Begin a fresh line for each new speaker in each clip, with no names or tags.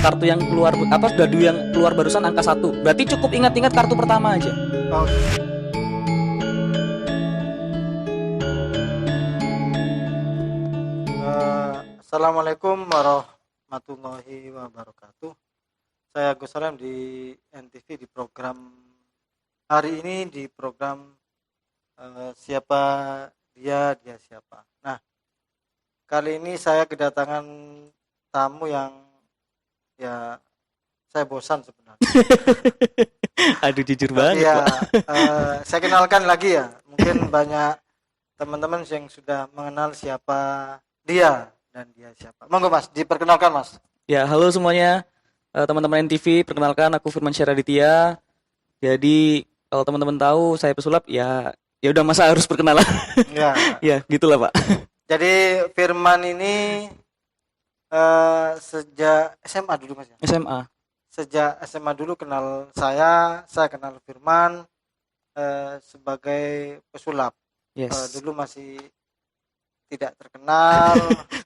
kartu yang keluar dadu yang keluar barusan angka 1. Berarti cukup ingat-ingat kartu pertama aja.
Oke. Assalamualaikum warahmatullahi wabarakatuh. Saya Gus Salam di NTV di program hari ini di program siapa dia siapa. Nah, kali ini saya kedatangan tamu yang ya saya bosan sebenarnya.
Aduh, jujur banget,
Ya,
Pak.
saya kenalkan lagi ya. Mungkin banyak teman-teman yang sudah mengenal siapa dia dan dia siapa. Monggo Mas, diperkenalkan Mas.
Ya, halo semuanya. Teman-teman NTV, perkenalkan aku Firman Syahraditya. Jadi, kalau teman-teman tahu saya pesulap, ya udah masa harus perkenalan.
Ya.
Ya, gitulah, Pak.
Jadi Firman ini sejak SMA dulu Mas ya.
SMA.
Sejak SMA dulu kenal saya kenal Firman sebagai pesulap.
Yes.
Dulu masih tidak terkenal,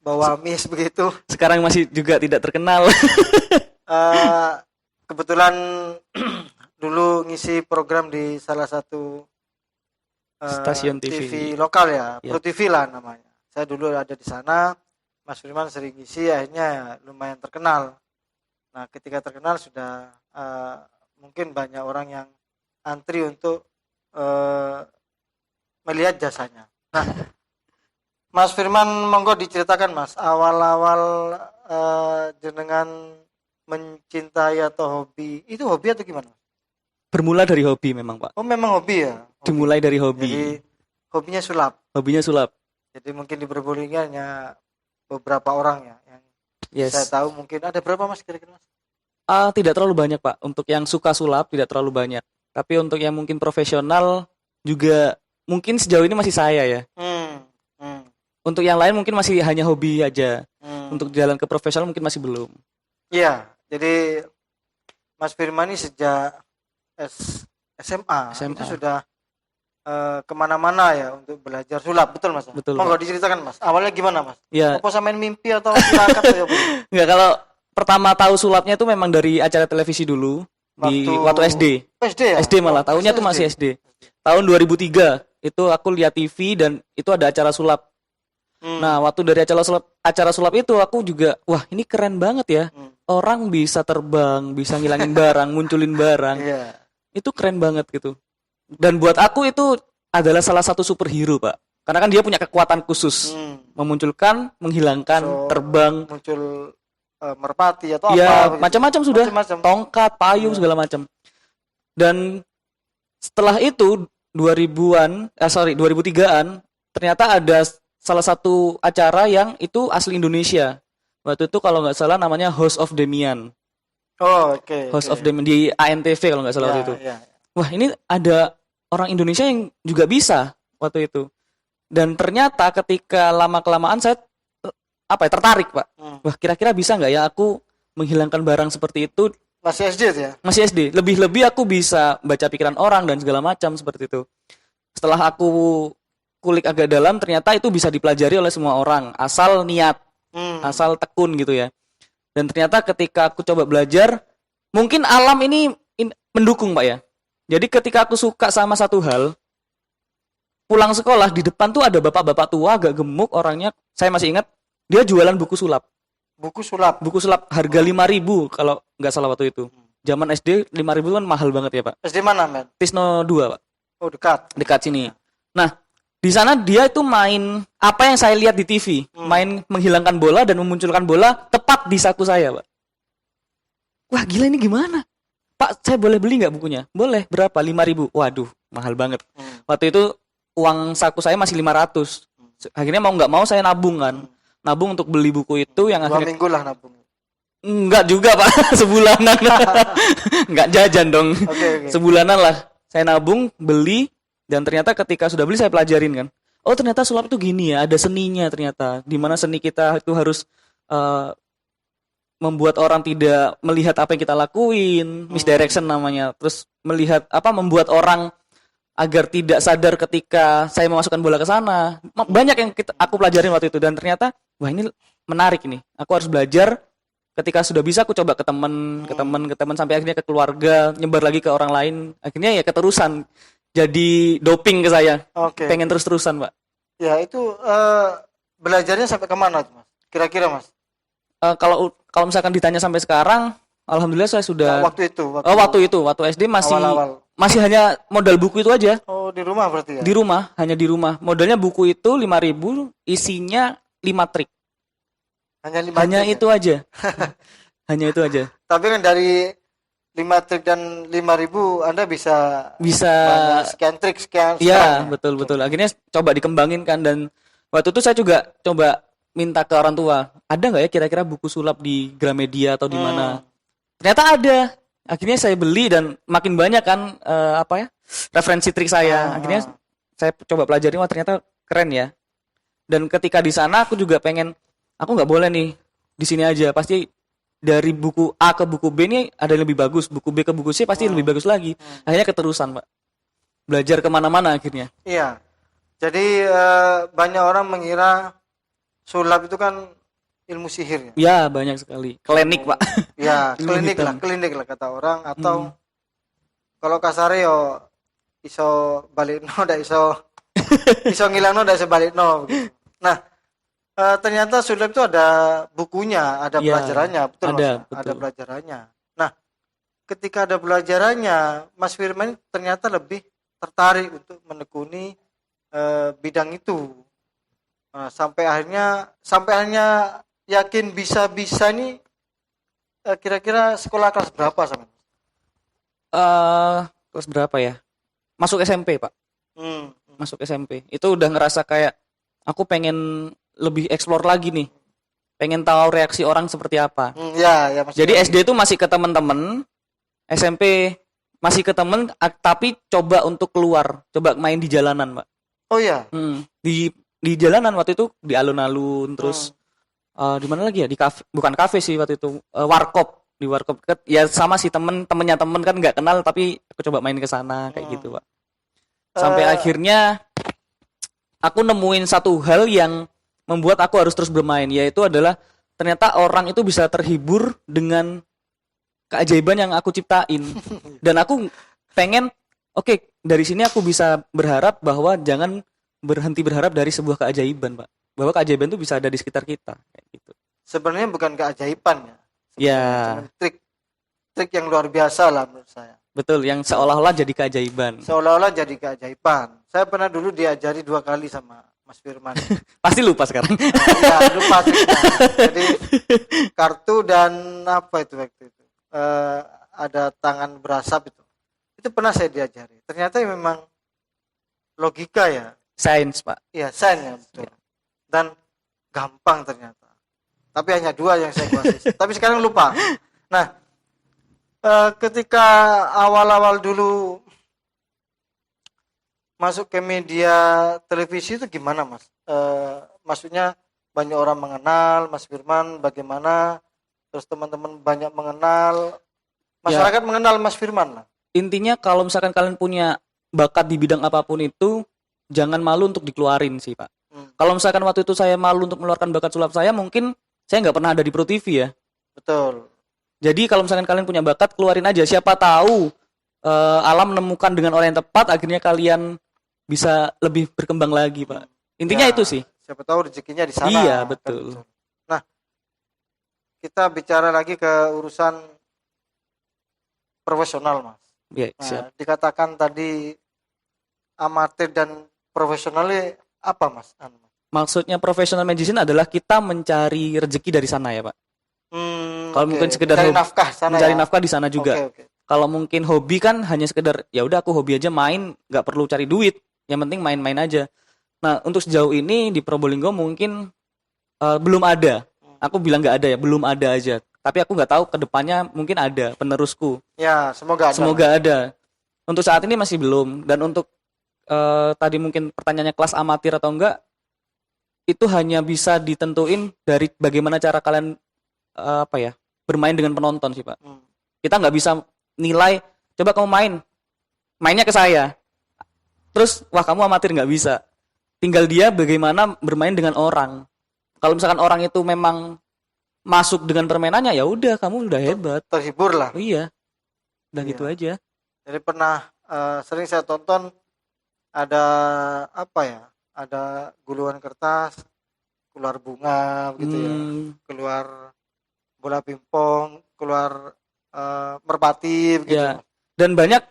bawa miss begitu.
Sekarang masih juga tidak terkenal.
Kebetulan dulu ngisi program di salah satu
Stasiun TV.
lokal ya,
Ya.
Pro TV lah namanya. Saya dulu ada di sana, Mas Firman sering ngisi, akhirnya lumayan terkenal. Nah, ketika terkenal sudah mungkin banyak orang yang antri untuk melihat jasanya. Nah, Mas Firman, monggo diceritakan Mas, awal-awal jenengan mencintai atau hobi, itu hobi atau gimana?
Bermula dari hobi memang, Pak.
Oh memang hobi ya? Hobi.
Dimulai dari hobi.
Jadi hobinya sulap.
Hobinya sulap.
Jadi mungkin di Probolinggo hanya beberapa orang ya yang
Yes.
saya tahu. Mungkin ada berapa Mas kira-kira Mas?
Tidak terlalu banyak, Pak. Untuk yang suka sulap tidak terlalu banyak. Tapi untuk yang mungkin profesional juga mungkin sejauh ini masih saya ya. Untuk yang lain mungkin masih hanya hobi aja. Untuk jalan ke profesional mungkin masih belum.
Iya, jadi Mas Firman ini sejak SMA itu sudah kemana-mana ya untuk belajar sulap, betul Mas?
Betul,
Monggo
Pak.
diceritakan Mas, awalnya gimana Mas?
Ya,
Apa samain mimpi atau tirakat atau apa?
enggak, kalau pertama tahu sulapnya itu memang dari acara televisi dulu di waktu SD.
SD ya?
SD malah, tahunnya tuh masih SD. Tahun 2003 itu aku lihat TV dan itu ada acara sulap. Nah, waktu dari acara sulap itu aku juga, wah ini keren banget ya. Orang bisa terbang, bisa ngilangin barang, munculin barang.
Iya.
Itu keren banget gitu. Dan buat aku itu adalah salah satu superhero, Pak. Karena kan dia punya kekuatan khusus. Memunculkan, menghilangkan, terbang.
Muncul merpati atau
Ya,
apa?
macam-macam sudah.
Macam-macam.
Tongkat, payung, segala macam. Dan setelah itu 2003-an ternyata ada salah satu acara yang itu asli Indonesia. Waktu itu kalau nggak salah namanya House of Demian.
Oh, oke.
House of Demian di ANTV kalau nggak salah waktu itu.
Ya.
Wah, ini ada orang Indonesia yang juga bisa waktu itu. Dan ternyata ketika lama-kelamaan saya tertarik, Pak. Wah, kira-kira bisa nggak ya aku menghilangkan barang seperti itu.
Masih SD ya?
Masih SD. Lebih-lebih aku bisa baca pikiran orang dan segala macam seperti itu. Setelah aku kulik agak dalam, ternyata itu bisa dipelajari oleh semua orang. Asal niat, asal tekun gitu ya. Dan ternyata ketika aku coba belajar, mungkin alam ini mendukung, Pak ya. Jadi ketika aku suka sama satu hal, pulang sekolah di depan tuh ada bapak-bapak tua agak gemuk orangnya. Saya masih ingat, dia jualan buku sulap.
Buku sulap.
Buku sulap harga 5.000 kalau nggak salah waktu itu. Zaman SD 5.000 kan mahal banget ya, Pak.
SD mana, Men?
Tisno 2, Pak.
Oh, dekat.
Dekat sini. Nah, di sana dia itu main apa yang saya lihat di TV, main menghilangkan bola dan memunculkan bola tepat di saku saya, Pak. Wah, gila ini gimana? Pak, saya boleh beli nggak bukunya? Boleh. Berapa? 5.000. Waduh, mahal banget. Waktu itu uang saku saya masih 500. Akhirnya mau nggak mau saya nabung kan. Nabung untuk beli buku itu yang
2
akhirnya
minggu lah nabung.
enggak juga, Pak. Sebulanan. Enggak jajan dong.
Oke.
Sebulanan lah. Saya nabung, beli, dan ternyata ketika sudah beli saya pelajarin kan. Oh, ternyata sulap itu gini ya, ada seninya ternyata. Di mana seni kita itu harus membuat orang tidak melihat apa yang kita lakuin, misdirection namanya. Terus melihat membuat orang agar tidak sadar ketika saya memasukkan bola ke sana. Banyak yang aku pelajarin waktu itu dan ternyata wah ini menarik nih. Aku harus belajar ketika sudah bisa aku coba ke teman sampai akhirnya ke keluarga, nyebar lagi ke orang lain. Akhirnya ya keterusan jadi doping ke saya.
Oke.
Pengen terus-terusan, Pak.
Ya, itu belajarnya sampai kemana tuh, Mas? Kira-kira, Mas?
Kalau misalkan ditanya sampai sekarang, alhamdulillah saya sudah
Waktu itu.
waktu SD masih
Awal-awal.
masih hanya modal buku itu aja.
Oh, di rumah berarti ya?
Di rumah, hanya di rumah. Modalnya buku itu 5.000, isinya 5 trik. Hanya
trik
itu aja. Hanya itu aja.
Tapi kan dari 5 trik dan 5.000 Anda bisa sekian trik, sekian
Iya,
sekarang,
betul. Akhirnya coba dikembangin kan, dan waktu itu saya juga coba minta ke orang tua, ada nggak ya kira-kira buku sulap di Gramedia atau di mana? Ternyata ada. Akhirnya saya beli dan makin banyak kan referensi trik saya. Akhirnya saya coba pelajari, wah ternyata keren ya. Dan ketika di sana aku juga pengen, aku nggak boleh nih di sini aja. Pasti dari buku A ke buku B ini ada yang lebih bagus, buku B ke buku C pasti lebih bagus lagi. Akhirnya keterusan, Pak. Belajar kemana-mana akhirnya.
Iya. Jadi banyak orang mengira sulap itu kan ilmu sihir ya.
Ya, banyak sekali. Klinik, Pak.
Ya,
Ilmu hitam.
klinik lah kata orang, atau kalau kasare yo iso balikno ndak iso ngilangno ndak iso balikno begitu. Nah, ternyata sulap itu ada bukunya, ada
Ya,
pelajarannya, betul Mas?
betul.
Ada pelajarannya. Nah, ketika ada pelajarannya, Mas Firman ternyata lebih tertarik untuk menekuni bidang itu. Nah, sampai akhirnya yakin bisa nih, kira-kira sekolah kelas berapa sampai?
Kelas berapa ya? Masuk SMP, Pak. Masuk SMP. Itu udah ngerasa kayak aku pengen lebih explore lagi nih. Pengen tahu reaksi orang seperti apa.
Ya,
Jadi SD itu masih ke teman-teman, SMP masih ke teman, tapi coba untuk keluar, coba main di jalanan, Pak.
Oh ya.
Di jalanan waktu itu, di alun-alun, terus di mana lagi ya? Di kafe, bukan kafe sih waktu itu, warkop. Di warkop ya sama sih, temennya temen kan nggak kenal, tapi aku coba main ke sana kayak gitu, Pak. Sampai akhirnya aku nemuin satu hal yang membuat aku harus terus bermain, yaitu adalah ternyata orang itu bisa terhibur dengan keajaiban yang aku ciptain. Dan aku pengen, oke, dari sini aku bisa berharap bahwa jangan berhenti berharap dari sebuah keajaiban, Pak. Bahwa keajaiban itu bisa ada di sekitar kita, kayak gitu.
Sebenarnya bukan keajaiban ya.
Ya.
Cuman trik yang luar biasa lah menurut saya.
Betul, yang seolah-olah jadi keajaiban.
Seolah-olah jadi keajaiban. Saya pernah dulu diajari 2 kali sama Mas Firman.
Pasti lupa sekarang.
Iya, lupa triknya. Jadi kartu dan apa itu waktu itu? Ada tangan berasap itu. Itu pernah saya diajari. Ternyata memang logika ya.
Sains, Pak.
Iya, sains ya, betul. Dan gampang ternyata. Tapi hanya 2 yang saya kuasai. Tapi sekarang lupa. Nah, ketika awal-awal dulu masuk ke media televisi itu gimana, Mas? Maksudnya banyak orang mengenal Mas Firman, bagaimana? Terus teman-teman banyak mengenal, masyarakat mengenal Mas Firman lah.
Intinya kalau misalkan kalian punya bakat di bidang apapun itu, jangan malu untuk dikeluarin sih, Pak. Kalau misalkan waktu itu saya malu untuk mengeluarkan bakat sulap saya, mungkin saya nggak pernah ada di Pro TV ya.
Betul.
Jadi kalau misalkan kalian punya bakat, keluarin aja. Siapa tahu alam menemukan dengan orang yang tepat, akhirnya kalian bisa lebih berkembang lagi, Pak. Intinya itu sih.
Siapa tahu rezekinya di sana.
Iya, betul.
Nah, kita bicara lagi ke urusan profesional, Mas.
Ya, siap.
Dikatakan tadi amatir dan profesionalnya apa, Mas?
Maksudnya professional magician adalah kita mencari rezeki dari sana ya, Pak. Kalau mungkin sekedar
mencari nafkah sana,
mencari nafkah di sana juga.
Okay.
Kalau mungkin hobi kan hanya sekedar ya udah aku hobi aja main, nggak perlu cari duit. Yang penting main-main aja. Nah, untuk sejauh ini di Probolinggo mungkin belum ada. Aku bilang nggak ada ya, belum ada aja. Tapi aku nggak tahu kedepannya mungkin ada penerusku.
Ya, semoga ada.
Semoga ada. Untuk saat ini masih belum. Dan untuk tadi mungkin pertanyaannya kelas amatir atau enggak, itu hanya bisa ditentuin dari bagaimana cara kalian bermain dengan penonton sih, Pak. Kita nggak bisa nilai, coba kamu mainnya ke saya. Terus, wah kamu amatir, nggak bisa. Tinggal dia bagaimana bermain dengan orang. Kalau misalkan orang itu memang masuk dengan permainannya, ya udah kamu udah hebat.
Terhibur lah.
Oh, iya. Udah
Iya.
gitu aja.
Jadi pernah sering saya tonton ada apa ya? Ada guluan kertas, keluar bunga gitu ya. Keluar bola pingpong, keluar merpati begitu.
Ya. Dan banyak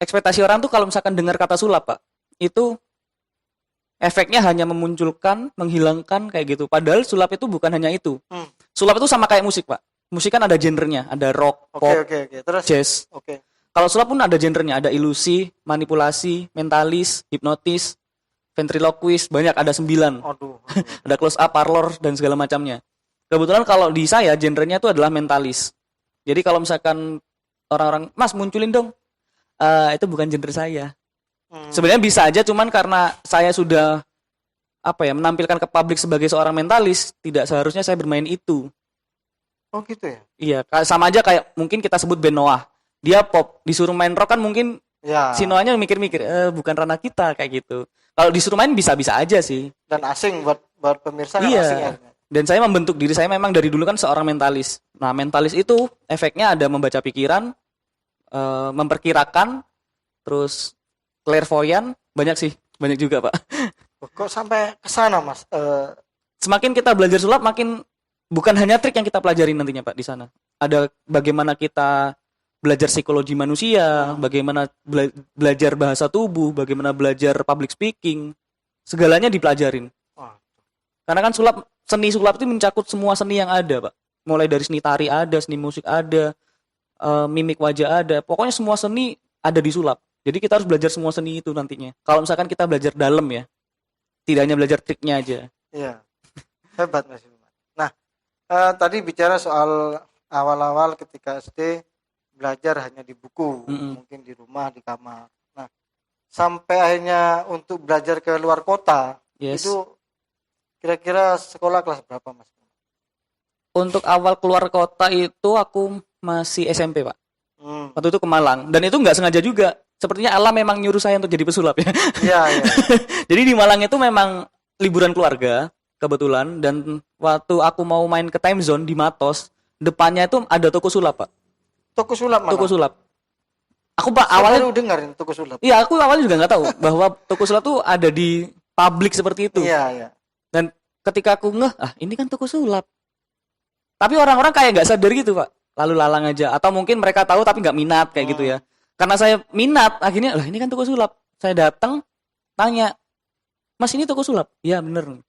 ekspektasi orang tuh kalau misalkan dengar kata sulap, Pak, itu efeknya hanya memunculkan, menghilangkan kayak gitu. Padahal sulap itu bukan hanya itu. Sulap itu sama kayak musik, Pak. Musik kan ada genrenya, ada rock, pop,
Oke. Terus
jazz.
oke.
Kalau sulap pun ada genrenya, ada ilusi, manipulasi, mentalis, hipnotis, ventriloquist, banyak, ada 9.
Aduh.
Ada close up, parlor, dan segala macamnya. Kebetulan kalau di saya genrenya itu adalah mentalis. Jadi kalau misalkan orang-orang, Mas munculin dong, itu bukan genre saya. Sebenarnya bisa aja, cuman karena saya sudah menampilkan ke publik sebagai seorang mentalis, tidak seharusnya saya bermain itu.
Oh gitu ya?
Iya, sama aja kayak mungkin kita sebut band Noah. Dia pop, disuruh main rock kan mungkin
Ya.
si Noahnya mikir-mikir, bukan ranah kita kayak gitu. Kalau disuruh main bisa-bisa aja sih.
Dan asing buat pemirsa kan
Iya.
asing ya.
Dan saya membentuk diri saya memang dari dulu kan seorang mentalis. Nah, mentalis itu efeknya ada membaca pikiran, memperkirakan, terus clairvoyant, banyak juga, Pak.
Kok sampai ke sana, Mas?
Semakin kita belajar sulap, makin bukan hanya trik yang kita pelajari nantinya, Pak, di sana. Ada bagaimana kita belajar psikologi manusia, bagaimana belajar bahasa tubuh, bagaimana belajar public speaking, segalanya dipelajarin. Karena kan seni sulap itu mencakup semua seni yang ada, Pak. Mulai dari seni tari ada, seni musik ada, mimik wajah ada, pokoknya semua seni ada di sulap. Jadi kita harus belajar semua seni itu nantinya. Kalau misalkan kita belajar dalam ya, tidak hanya belajar triknya aja.
Iya, hebat Mas Firman. Nah, tadi bicara soal awal-awal ketika SD belajar hanya di buku, mungkin di rumah, di kamar. Nah, sampai akhirnya untuk belajar ke luar kota, itu kira-kira sekolah kelas berapa, Mas?
Untuk awal keluar kota itu aku masih SMP, Pak. Waktu itu ke Malang. Dan itu nggak sengaja juga. Sepertinya alam memang nyuruh saya untuk jadi pesulap ya.
Iya.
Jadi di Malang itu memang liburan keluarga, kebetulan. Dan waktu aku mau main ke time zone di Matos, depannya itu ada toko sulap, Pak.
Toko sulap mana?
Toko sulap. Aku Pak awalnya
baru dengar toko sulap.
Iya, aku awalnya juga nggak tahu bahwa toko sulap tuh ada di publik seperti itu.
Iya.
Dan ketika aku ini kan toko sulap. Tapi orang-orang kayak nggak sadar gitu, Pak. Lalu lalang aja. Atau mungkin mereka tahu tapi nggak minat kayak gitu ya. Karena saya minat, akhirnya ini kan toko sulap. Saya datang, tanya, Mas ini toko sulap? Iya bener.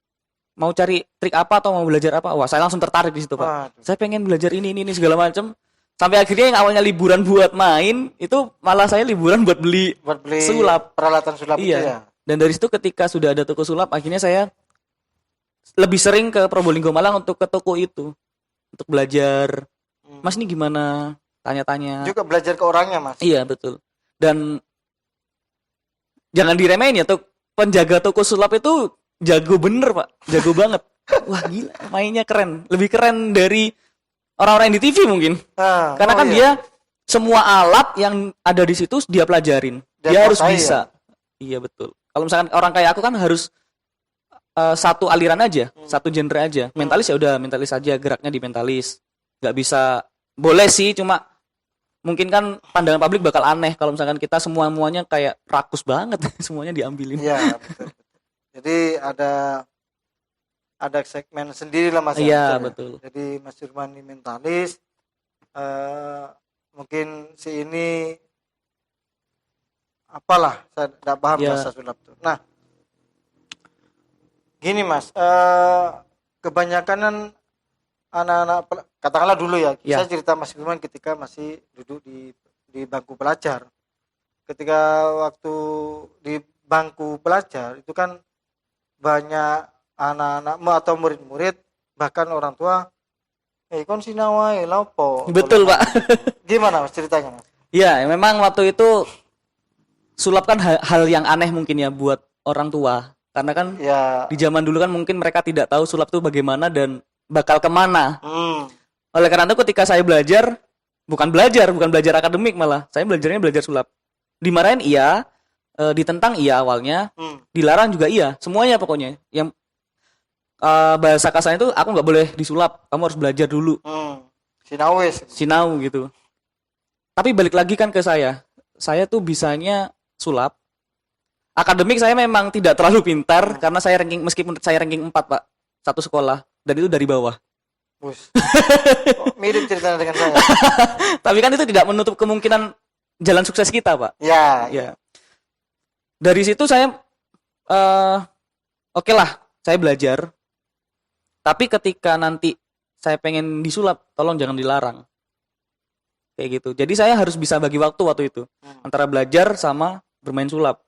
Mau cari trik apa atau mau belajar apa? Wah, saya langsung tertarik di situ, Pak. Saya pengen belajar ini segala macam. Sampai akhirnya yang awalnya liburan buat main, itu malah saya liburan buat beli sulap,
peralatan sulap itu ya.
Dan dari situ ketika sudah ada toko sulap, akhirnya saya lebih sering ke Probolinggo Malang untuk ke toko itu, untuk belajar. Mas ini gimana? Tanya-tanya.
Juga belajar ke orangnya, Mas.
Iya, betul. Dan jangan diremehin ya, penjaga toko sulap itu jago bener, Pak. Jago banget. Wah, gila, mainnya keren. Lebih keren dari orang-orang di TV mungkin. Karena kan dia semua alat yang ada di situ dia pelajarin. Dia harus bisa. Ya? Iya, betul. Kalau misalkan orang kayak aku kan harus satu aliran aja, satu genre aja. Mentalis ya udah mentalis aja, geraknya di mentalis. Nggak bisa, boleh sih, cuma mungkin kan pandangan publik bakal aneh kalau misalkan kita semuanya kayak rakus banget, semuanya diambilin.
Iya, betul. Jadi ada segmen sendiri lah, Mas.
Iya, betul.
Jadi Mas Firman ini mentalis, mungkin si ini apalah, saya tidak paham bahasa sulap tuh. Nah, gini Mas, kebanyakan anak-anak, katakanlah dulu ya, saya cerita Mas Firman ketika masih duduk di bangku pelajar. Ketika waktu di bangku pelajar itu kan banyak anak-anak atau murid-murid, bahkan orang tua, kon sinawai lapo.
Betul, Pak.
Gimana Mas ceritanya, Mas?
Iya, memang waktu itu sulap kan hal yang aneh mungkin ya buat orang tua. Karena kan di zaman dulu kan mungkin mereka tidak tahu sulap itu bagaimana dan bakal kemana. Oleh karena itu ketika saya bukan belajar akademik malah. Saya belajar sulap. Dimarahin iya, ditentang iya awalnya, dilarang juga iya, semuanya pokoknya. Yang bahasa kasarnya itu aku nggak boleh disulap, kamu harus belajar dulu,
Sinawes.
sinau gitu. Tapi balik lagi kan ke saya tuh bisanya sulap. Akademik saya memang tidak terlalu pintar karena saya ranking, meskipun saya ranking 4 Pak, satu sekolah, dan itu dari bawah.
Bus. Mirip ceritanya dengan saya.
Tapi kan itu tidak menutup kemungkinan jalan sukses kita, Pak.
Ya.
Ya. Dari situ saya oke lah, saya belajar. Tapi ketika nanti saya pengen disulap, tolong jangan dilarang. Kayak gitu. Jadi saya harus bisa bagi waktu itu antara belajar sama bermain sulap.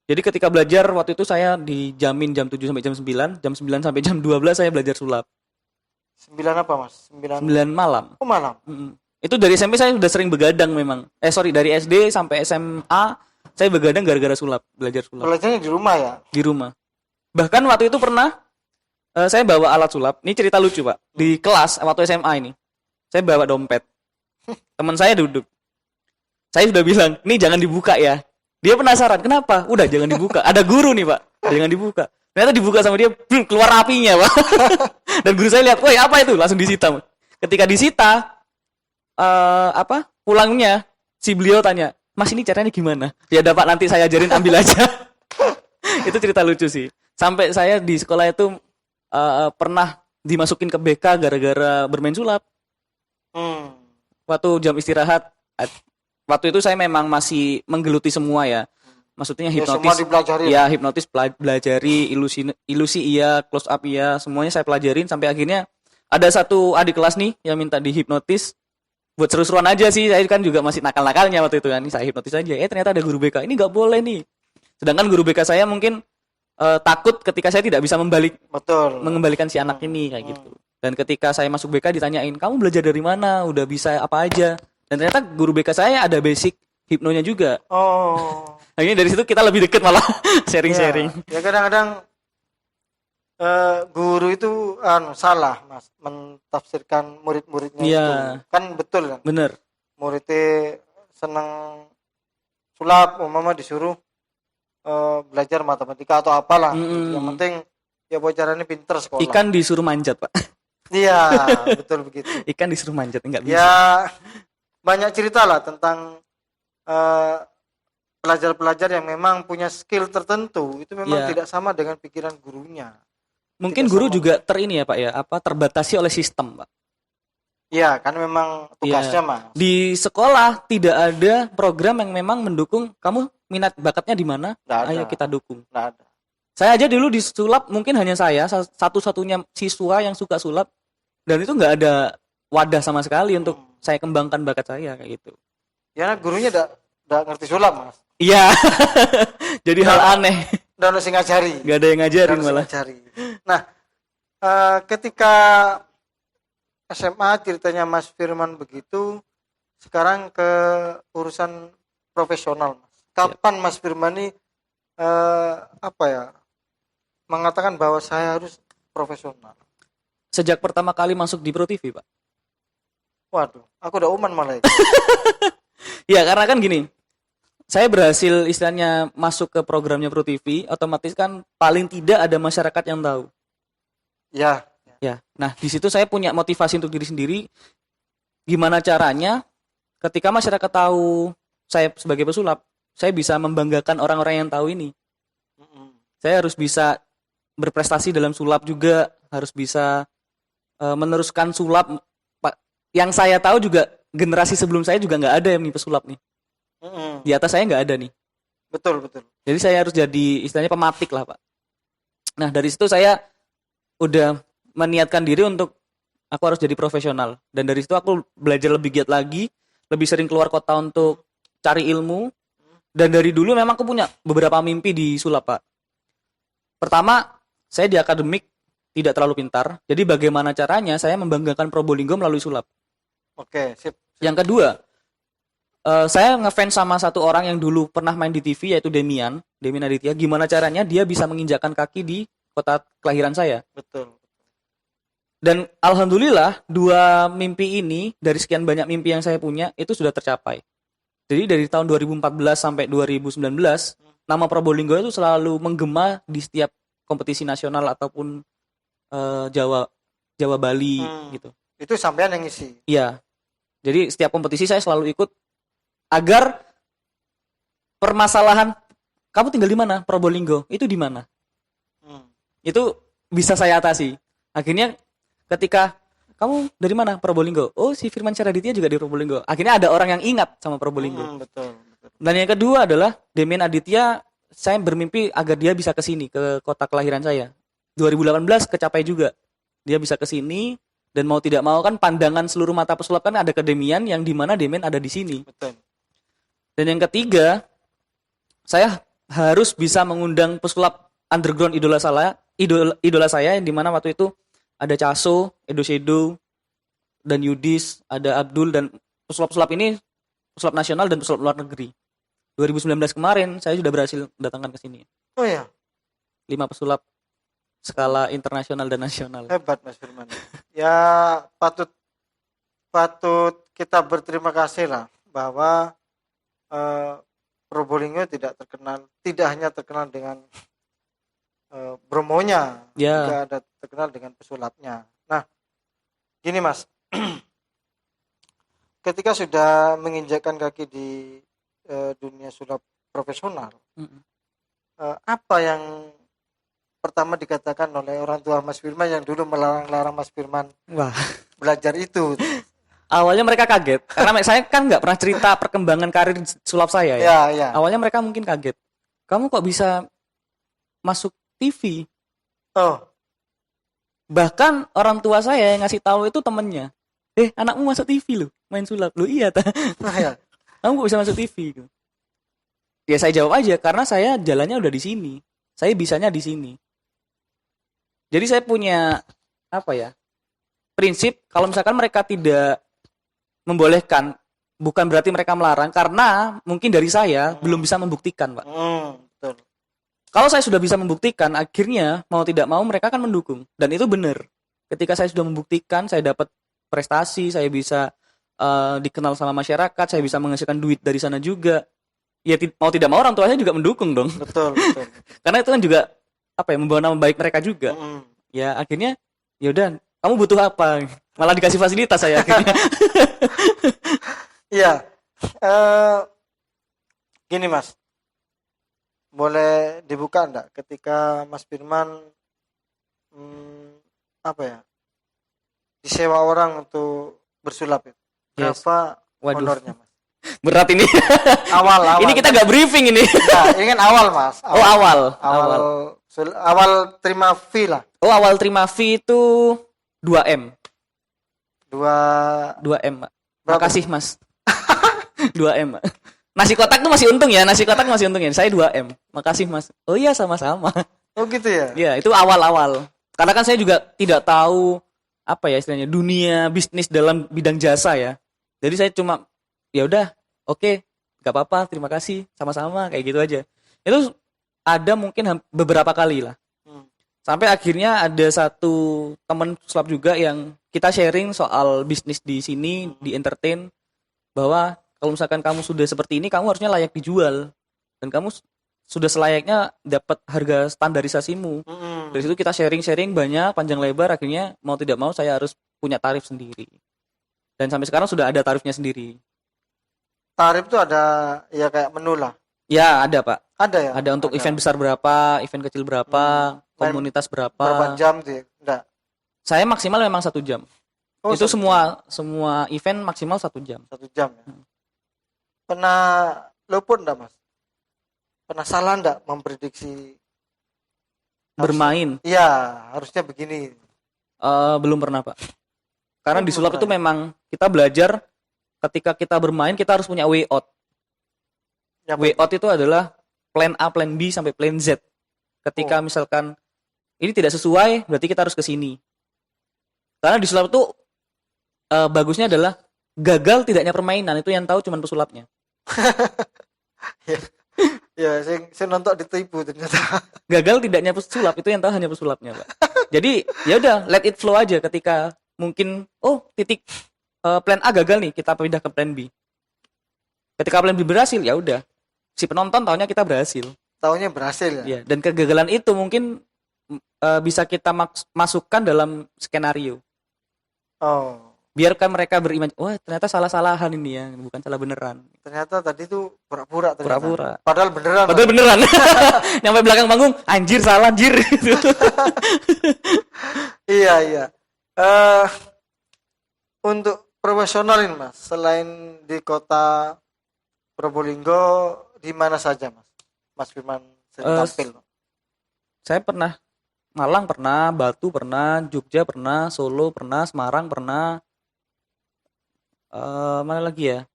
Jadi ketika belajar waktu itu saya dijamin jam 7 sampai jam 9, jam 9 sampai jam 12 saya belajar sulap.
9 apa, Mas?
9 malam.
Oh, malam.
Itu dari SMP saya sudah sering begadang memang. Dari SD sampai SMA saya begadang gara-gara sulap, belajar sulap.
Belajarnya di rumah ya?
Di rumah. Bahkan waktu itu pernah saya bawa alat sulap. Ini cerita lucu, Pak. Di kelas waktu SMA ini. Saya bawa dompet. Teman saya duduk. Saya sudah bilang, "Nih jangan dibuka ya." Dia penasaran, "Kenapa?" "Udah jangan dibuka. Ada guru nih, Pak. Jangan dibuka." Ternyata dibuka sama dia, keluar apinya, Pak. Dan guru saya lihat, "Woi, apa itu?" Langsung disita. Ketika disita, pulangnya si beliau tanya, "Mas, ini caranya gimana?" "Ya udah Pak, nanti saya ajarin, ambil aja." Itu cerita lucu sih. Sampai saya di sekolah itu pernah dimasukin ke BK gara-gara bermain sulap. Waktu jam istirahat, waktu itu saya memang masih menggeluti semua ya. Maksudnya hipnotis.
Ya, semua dipelajari.
Ya, hipnotis pelajari, ilusi iya, close up iya, semuanya saya pelajarin sampai akhirnya ada satu adik kelas nih yang minta dihipnotis. Buat seru-seruan aja sih, saya kan juga masih nakal-nakalnya waktu itu kan. Saya hipnotis aja. Ternyata ada guru BK. Ini nggak boleh nih. Sedangkan guru BK saya mungkin takut ketika saya tidak bisa mengembalikan si anak ini kayak gitu. Dan ketika saya masuk BK ditanyain, "Kamu belajar dari mana? Udah bisa apa aja?" Dan ternyata guru BK saya ada basic hipnonya juga.
Oh.
Nah, ini dari situ kita lebih deket malah sharing-sharing.
Ya kadang-kadang guru itu salah, Mas, mentafsirkan murid-muridnya itu. Kan betul kan?
Bener.
Muridnya senang sulap, umpama disuruh belajar matematika atau apalah. Yang penting ya caranya pinter sekolah.
Ikan disuruh manjat, Pak.
Iya, betul begitu.
Ikan disuruh manjat, enggak bisa.
Ya, banyak cerita lah tentang pelajar-pelajar yang memang punya skill tertentu. Itu memang tidak sama dengan pikiran gurunya.
Mungkin guru juga ya Pak ya, terbatasi oleh sistem, Pak.
Iya, kan memang tugasnya, Mas.
Di sekolah tidak ada program yang memang mendukung kamu minat bakatnya di mana, ayo kita dukung.
Nggak ada.
Saya aja dulu di sulap mungkin hanya saya satu-satunya siswa yang suka sulap, dan itu nggak ada wadah sama sekali untuk saya kembangkan bakat saya kayak gitu.
Ya, gurunya nggak ngerti sulap, Mas.
Iya. Jadi hal aneh.
Dan harus ngajari.
Nggak ada yang ngajarin malah.
Nah, ketika SMA ceritanya Mas Firman begitu, sekarang ke urusan profesional, Mas. Kapan Mas Firman ini mengatakan bahwa saya harus profesional?
Sejak pertama kali masuk di Pro TV, Pak.
Waduh, aku udah uman malah.
Ya, karena kan gini, saya berhasil istilahnya masuk ke programnya Pro TV, otomatis kan paling tidak ada masyarakat yang tahu.
Ya.
Nah, di situ saya punya motivasi untuk diri sendiri. Gimana caranya ketika masyarakat tahu saya sebagai pesulap, saya bisa membanggakan orang-orang yang tahu ini. Saya harus bisa berprestasi dalam sulap juga, harus bisa meneruskan sulap. Yang saya tahu juga generasi sebelum saya juga nggak ada yang nih pesulap nih. Di atas saya nggak ada nih.
Betul.
Jadi saya harus jadi istilahnya pematik lah, Pak. Nah, dari situ saya udah meniatkan diri untuk aku harus jadi profesional. Dan dari situ aku belajar lebih giat lagi, lebih sering keluar kota untuk cari ilmu. Dan dari dulu memang aku punya beberapa mimpi di sulap, Pak. Pertama, saya di akademik tidak terlalu pintar. Jadi bagaimana caranya saya membanggakan Probolinggo melalui sulap.
Oke, sip.
Yang kedua, saya ngefans sama satu orang yang dulu pernah main di TV, yaitu Demian Aditya. Gimana caranya dia bisa menginjakkan kaki di kota kelahiran saya.
Betul.
Dan alhamdulillah 2 mimpi ini dari sekian banyak mimpi yang saya punya itu sudah tercapai. Jadi dari tahun 2014 sampai 2019 nama Probolinggo itu selalu menggema di setiap kompetisi nasional ataupun Jawa Bali gitu.
Itu sampean yang ngisi.
Iya. Jadi setiap kompetisi saya selalu ikut agar permasalahan kamu tinggal di mana, Probolinggo, itu di mana? Itu bisa saya atasi. Akhirnya ketika kamu dari mana, Probolinggo? Oh, si Firman Syahraditya juga di Probolinggo. Akhirnya ada orang yang ingat sama Probolinggo.
Betul.
Dan yang kedua adalah Demian Aditya, saya bermimpi agar dia bisa ke sini, ke kota kelahiran saya. 2018 kecapai juga. Dia bisa ke sini dan mau tidak mau kan pandangan seluruh mata pesulap kan ada ke Demian, yang di mana Demian ada di sini.
Betul.
Dan yang ketiga, saya harus bisa mengundang pesulap underground idola saya yang di mana waktu itu ada Caso, Edo Shedo, dan Yudis, ada Abdul, dan pesulap-pesulap ini pesulap nasional dan pesulap luar negeri. 2019 kemarin saya sudah berhasil datangkan ke sini.
Oh ya.
5 pesulap skala internasional dan nasional.
Hebat Mas Firman. Ya patut kita berterima kasih lah bahwa Probolinggo tidak hanya terkenal dengan bromonya, juga ada terkenal dengan pesulapnya. Nah, gini Mas, ketika sudah menginjakkan kaki di dunia sulap profesional, apa yang pertama dikatakan oleh orang tua Mas Firman yang dulu melarang Mas Firman belajar itu?
Awalnya mereka kaget karena saya kan nggak pernah cerita perkembangan karir sulap saya ya. Awalnya mereka mungkin kaget. Kamu kok bisa masuk TV?
Oh.
Bahkan orang tua saya yang ngasih tahu itu temennya. Anakmu masuk TV loh, main sulap. Loh iya ta. Kamu kok bisa masuk TV? Ya saya jawab aja karena saya jalannya udah di sini. Saya bisanya di sini. Jadi saya punya prinsip kalau misalkan mereka tidak membolehkan, bukan berarti mereka melarang, karena mungkin dari saya belum bisa membuktikan, Pak.
Betul.
Kalau saya sudah bisa membuktikan, akhirnya mau tidak mau mereka akan mendukung, dan itu benar. Ketika saya sudah membuktikan, saya dapat prestasi, saya bisa dikenal sama masyarakat, saya bisa menghasilkan duit dari sana juga. Ya mau tidak mau orang tua saya juga mendukung dong.
Betul.
Karena itu kan juga membawa nama baik mereka juga. Ya akhirnya ya udah, kamu butuh apa? Malah dikasih fasilitas saya akhirnya.
Iya. Gini Mas, boleh dibuka enggak ketika Mas Firman disewa orang untuk bersulap itu? Berapa honornya Mas?
Berat ini.
Awal.
Ini kita nggak briefing ini.
Nah, ini kan awal Mas.
Awal
terima fee lah.
Awal terima fee itu 2M. 2M, Pak. Makasih, Mas. 2M, Pak. Nasi kotak tuh masih untung ya. Saya 2M. Makasih, Mas. Oh iya, sama-sama.
Oh gitu ya?
Iya, itu awal-awal. Karena kan saya juga tidak tahu istilahnya dunia bisnis dalam bidang jasa ya. Jadi saya cuma ya udah, oke, enggak apa-apa, terima kasih, sama-sama, kayak gitu aja. Itu ada mungkin beberapa kali lah. Sampai akhirnya ada satu teman sulap juga yang kita sharing soal bisnis di sini, di entertain, bahwa kalau misalkan kamu sudah seperti ini, kamu harusnya layak dijual. Dan kamu sudah selayaknya dapat harga standarisasimu. Dari situ kita sharing banyak, panjang lebar, akhirnya mau tidak mau saya harus punya tarif sendiri. Dan sampai sekarang sudah ada tarifnya sendiri.
Tarif itu ada ya kayak menu lah.
Ya ada Pak.
Ada ya?
Ada untuk event besar berapa, event kecil berapa, komunitas berapa.
Berapa jam tuh ya? Enggak.
Saya maksimal memang 1 jam. Itu semua event maksimal 1 jam.
1 jam ya. Pernah luput enggak Mas? Pernah salah enggak memprediksi
bermain?
Iya, harusnya begini.
Belum pernah Pak. Karena di sulap itu memang kita belajar ketika kita bermain kita harus punya way out. Way out itu adalah plan A, plan B sampai plan Z. Ketika misalkan ini tidak sesuai, berarti kita harus ke sini. Karena di sulap itu bagusnya adalah gagal tidaknya permainan, itu yang tahu cuma pesulapnya.
Ya, saya nonton ditipu ternyata.
Gagal tidaknya pesulap itu yang tahu hanya pesulapnya, Pak. Jadi ya udah, let it flow aja. Ketika mungkin titik plan A gagal nih, kita pindah ke plan B. Ketika plan B berhasil, ya udah. Si penonton taunya kita berhasil.
Taunya berhasil ya.
Iya, dan kegagalan itu mungkin bisa kita masukkan dalam skenario.
Oh,
Biarkan mereka berimajinasi, wah ternyata salah-salahan ini ya, bukan salah beneran.
ternyata tadi itu pura-pura ternyata.
Pura-pura.
Padahal beneran.
Padahal beneran. Nyampe belakang panggung, anjir salah anjir.
Iya, iya. Eh untuk profesional ini Mas, selain di kota Probolinggo, di mana saja Mas? Mas Firman sering
Eh,
tampil.
Saya pernah Malang pernah, Batu pernah, Jogja pernah, Solo pernah, Semarang pernah. Mana lagi ya?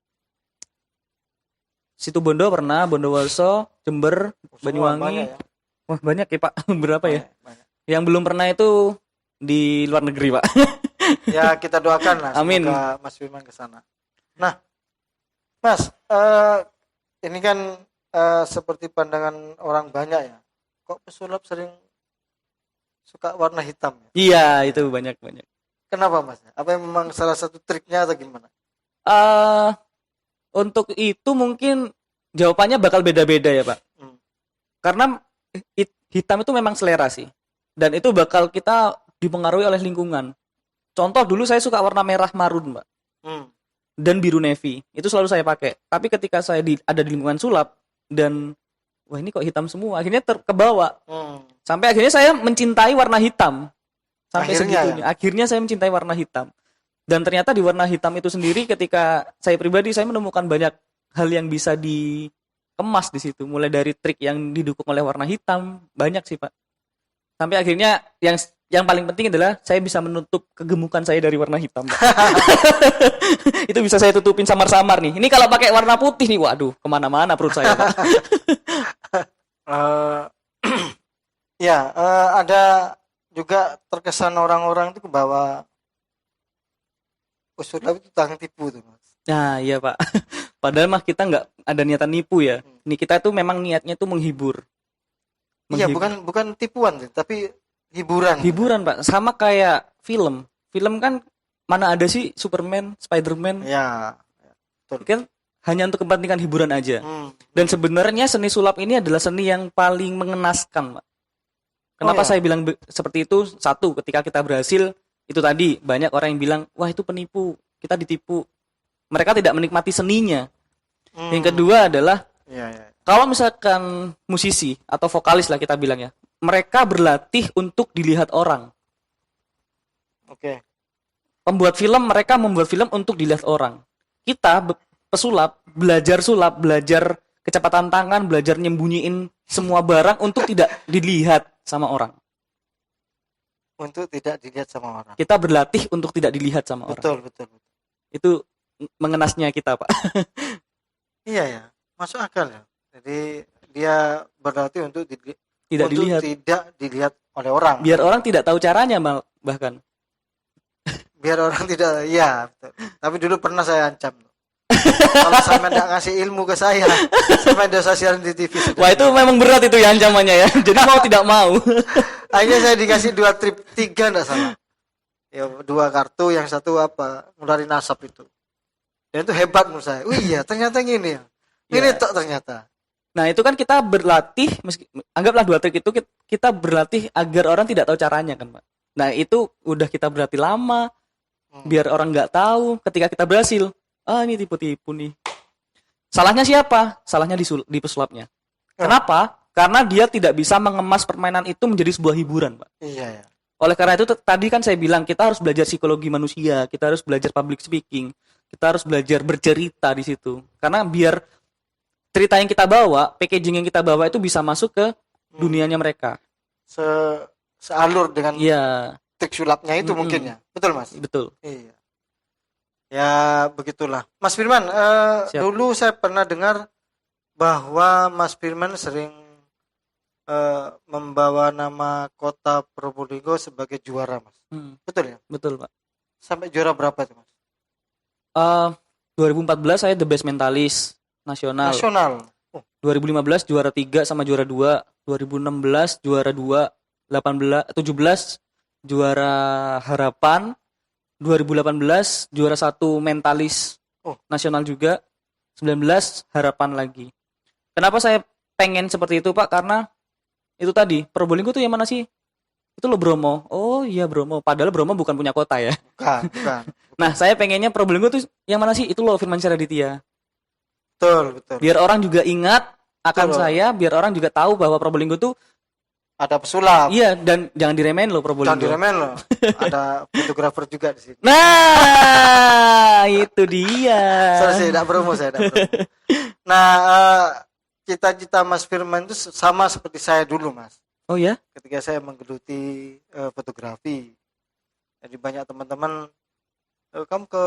Situbondo pernah, Bondowoso, Jember,
Semua
Banyuwangi.
banyak ya.
Wah banyak ya Pak. Berapa ya?
Banyak.
Yang belum pernah itu di luar negeri Pak.
Ya kita doakan lah
Amin.
semoga Mas Firman ke sana. Nah, Mas, ini kan seperti pandangan orang banyak ya. Kok pesulap sering suka warna hitam ya?
Iya itu banyak.
Kenapa Mas? Apa yang memang salah satu triknya atau gimana?
Untuk itu mungkin jawabannya bakal beda-beda ya Pak. Karena hitam itu memang selera sih. Dan itu bakal kita dipengaruhi oleh lingkungan. Contoh dulu saya suka warna merah marun Pak. Dan biru navy. Itu selalu saya pakai. Tapi ketika saya ada di lingkungan sulap dan wah ini kok hitam semua. Akhirnya kebawa. Sampai akhirnya saya mencintai warna hitam. Sampai segitunya. Akhirnya saya mencintai warna hitam. Dan ternyata di warna hitam itu sendiri ketika saya pribadi saya menemukan banyak hal yang bisa dikemas di situ. Mulai dari trik yang didukung oleh warna hitam, banyak sih Pak. Sampai akhirnya yang paling penting adalah saya bisa menutup kegemukan saya dari warna hitam. Pak. Itu bisa saya tutupin samar-samar nih. Ini kalau pakai warna putih nih, waduh kemana-mana perut saya Pak.
Ya, ada juga terkesan orang-orang itu bahwa pesulap itu tukang tipu tuh Mas.
Nah iya Pak. Padahal mah kita nggak ada niatan nipu ya. Nih kita tuh memang niatnya tuh menghibur.
Iya, bukan tipuan sih, tapi hiburan.
Hiburan Pak. Sama kayak film. Film kan mana ada sih Superman, Spiderman.
Ya. Betul.
Kan hanya untuk kepentingan hiburan aja. Dan sebenarnya seni sulap ini adalah seni yang paling mengenaskan Pak. Kenapa saya bilang seperti itu? Satu, ketika kita berhasil, itu tadi banyak orang yang bilang, wah itu penipu, kita ditipu. Mereka tidak menikmati seninya. Yang kedua adalah kalau misalkan musisi atau vokalis lah kita bilang ya, mereka berlatih untuk dilihat orang.
Oke.
Pembuat film, mereka membuat film untuk dilihat orang. Kita pesulap, belajar kecepatan tangan, belajar nyembunyiin semua barang untuk tidak dilihat sama orang.
Untuk tidak dilihat sama orang.
Kita berlatih untuk tidak dilihat sama orang.
Betul.
Itu mengenasnya kita, Pak.
Iya ya, masuk akal ya. Jadi dia berlatih untuk
tidak
dilihat oleh orang.
Biar orang tidak tahu caranya bahkan.
Biar orang tidak, iya betul. Tapi dulu pernah saya ancam. Kalau sampai tidak ngasih ilmu ke saya dosa siaran di TV.
Wah itu memang berat itu ya ancamannya ya. Jadi mau tidak mau.
Akhirnya saya dikasih 2 trip, 3 enggak salah. Ya 2 kartu, yang satu apa? Ngeluarin asap itu. Dan itu hebat menurut saya. Oh iya, ternyata gini ya. Ini tok ternyata.
Nah, itu kan kita berlatih anggaplah 2 trik itu kita berlatih agar orang tidak tahu caranya kan, Pak. Nah, itu udah kita berlatih lama. Biar orang nggak tahu ketika kita berhasil. Ah, ini tipu-tipu nih. Salahnya siapa? Salahnya di pesulapnya. Kenapa? Karena dia tidak bisa mengemas permainan itu menjadi sebuah hiburan, Pak.
Iya ya.
Oleh karena itu tadi kan saya bilang kita harus belajar psikologi manusia, kita harus belajar public speaking, kita harus belajar bercerita di situ. Karena biar cerita yang kita bawa, packaging yang kita bawa itu bisa masuk ke dunianya mereka.
Sealur dengan trik sulapnya itu mungkin ya. Betul, Mas?
Betul.
Iya. Ya, begitulah. Mas Firman, dulu saya pernah dengar bahwa Mas Firman sering membawa nama kota Probolinggo sebagai juara, Mas. Betul ya?
Betul, Pak.
Sampai juara berapa itu, Mas?
2014 saya the best mentalis nasional. 2015 juara 3 sama juara 2, 2016 juara 2, 17 juara harapan, 2018 juara 1 mentalis nasional juga, 19 harapan lagi. Kenapa saya pengen seperti itu, Pak? Karena itu tadi, Probolinggo tuh yang mana sih? itu loh Bromo. Oh iya Bromo. Padahal Bromo bukan punya kota ya.
Bukan.
Nah, saya pengennya Probolinggo tuh yang mana sih? Itu loh Firmansyah Raditya.
Betul.
Biar orang juga ingat akan
Betul.
saya, biar orang juga tahu bahwa Probolinggo tuh
Ada pesulap.
iya, dan jangan diremehin loh
Jangan
Probolinggo.
diremehin loh. Ada fotografer juga di sini.
Nah, itu dia.
Saya tidak promo. Nah, cita-cita Mas Firman itu sama seperti saya dulu, Mas.
Oh ya?
Ketika saya menggeluti fotografi. Jadi banyak teman-teman, kamu ke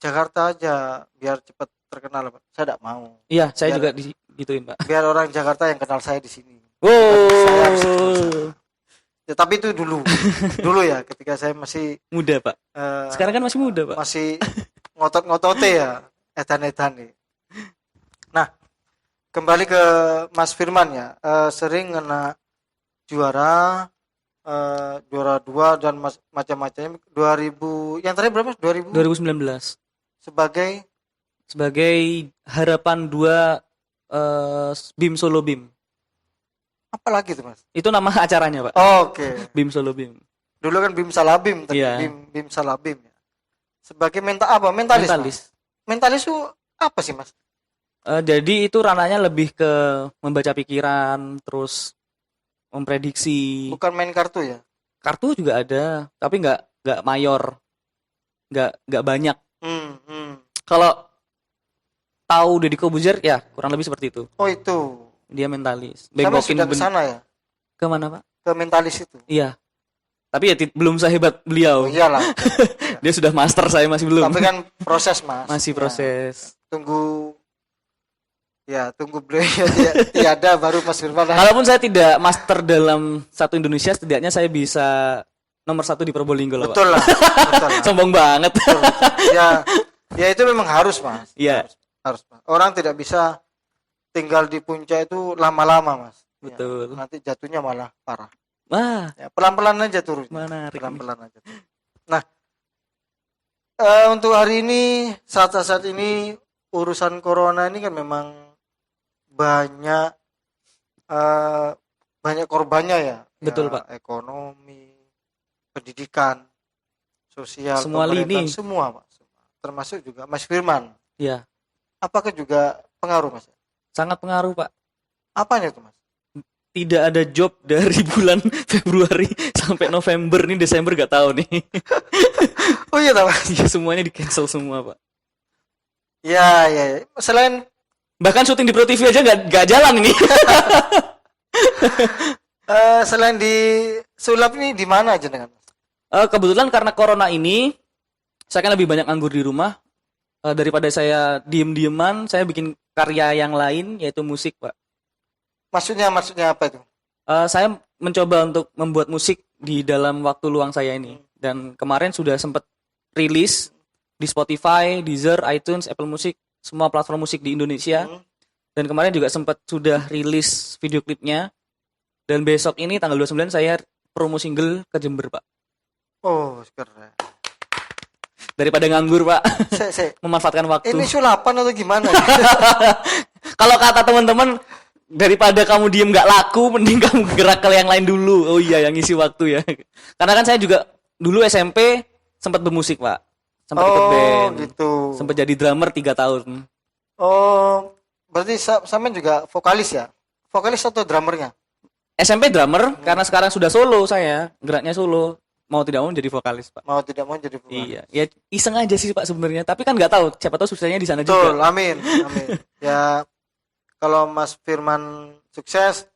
Jakarta aja biar cepat terkenal. Saya tidak mau.
Iya, saya
Biar-
juga digituin, Pak.
Biar orang Jakarta yang kenal saya di sini.
Wow.
Ya, tapi itu dulu ya, ketika saya masih
Muda, Pak. Sekarang kan masih muda, Pak.
masih ngotot-ngotote ya, edan-edan nih. Nah, kembali ke Mas Firman ya, sering kena juara 2 dan macam-macamnya. 2000 yang terakhir berapa? 2000
2019
sebagai
harapan 2 BIM Solo BIM.
apa lagi tuh, Mas?
Itu nama acaranya, Pak.
Oke.
BIM Solo BIM.
Dulu kan Bim Salabim tadi,
Iya.
Bim Salabim ya. Sebagai mentalis.
Mentalis.
Mas. Mentalis itu apa sih, Mas?
Jadi itu ranahnya lebih ke membaca pikiran, terus memprediksi.
Bukan main kartu ya?
Kartu juga ada, tapi nggak mayor, nggak banyak. Kalau tahu Deddy Corbuzier ya kurang lebih seperti itu.
Oh itu.
Dia mentalis.
Sama sudah ke sana ya?
Kemana, Pak?
Ke mentalis itu.
Iya. Tapi ya belum sehebat beliau.
Oh iyalah.
Dia sudah master, saya masih belum.
Tapi kan proses, Mas.
Masih
Ya,
proses.
tunggu beliau tiada baru Mas Firman.
Kalaupun saya tidak master dalam satu Indonesia, setidaknya saya bisa nomor 1 di Probolinggo lah, Pak.
Betul lah.
Sombong banget.
Betul. Ya itu memang harus, Mas.
Iya.
Harus, Mas. Orang tidak bisa tinggal di puncak itu lama-lama, Mas. Ya,
Betul.
nanti jatuhnya malah parah.
Wah,
Ya, pelan-pelan aja turun.
menarik.
Pelan-pelan aja. Nah, untuk hari ini, saat-saat ini urusan corona ini kan memang banyak korbannya ya.
Betul,
Ya,
Pak.
Ekonomi, pendidikan, sosial,
Semua
pemerintah,
lini.
semua, Pak. Termasuk juga Mas Firman.
Ya,
Apakah juga pengaruh, Mas?
sangat pengaruh, Pak.
Apanya itu, Mas?
Tidak ada job dari bulan Februari sampai November nih, Desember gak tahu nih.
Oh iya, Mas.
Ya, semuanya di cancel semua, Pak.
Ya. Selain
Bahkan syuting di Pro TV aja gak jalan ini.
selain di sulap ini di mana aja dengan?
Kebetulan karena corona ini, saya kan lebih banyak nganggur di rumah. Daripada saya diem-dieman, saya bikin karya yang lain, yaitu musik, Pak.
Maksudnya apa itu?
Saya mencoba untuk membuat musik di dalam waktu luang saya ini. Dan kemarin sudah sempat rilis di Spotify, Deezer, iTunes, Apple Music, semua platform musik di Indonesia. Dan kemarin juga sempat sudah rilis video klipnya. Dan besok ini tanggal 29 saya promo single ke Jember, Pak.
Oh, keren.
Daripada nganggur, Pak. Memanfaatkan waktu.
Ini sulapan atau gimana?
Kalau kata teman-teman, daripada kamu diem gak laku, mending kamu gerak ke yang lain dulu. Oh iya, yang ngisi waktu ya. Karena kan saya juga dulu SMP sempat bermusik, Pak. Sempat ikut band.
Gitu.
Sempat jadi drummer 3 tahun.
Oh, berarti sama juga vokalis ya? Vokalis atau drummernya?
SMP drummer, karena sekarang sudah solo saya. Geraknya solo. Mau tidak mau jadi vokalis, Pak.
Mau tidak mau jadi vokalis.
Iya, ya iseng aja sih, Pak, sebenarnya. Tapi kan nggak tahu, siapa tahu suksesnya di sana
Betul,
juga.
amin. Ya, kalau Mas Firman sukses,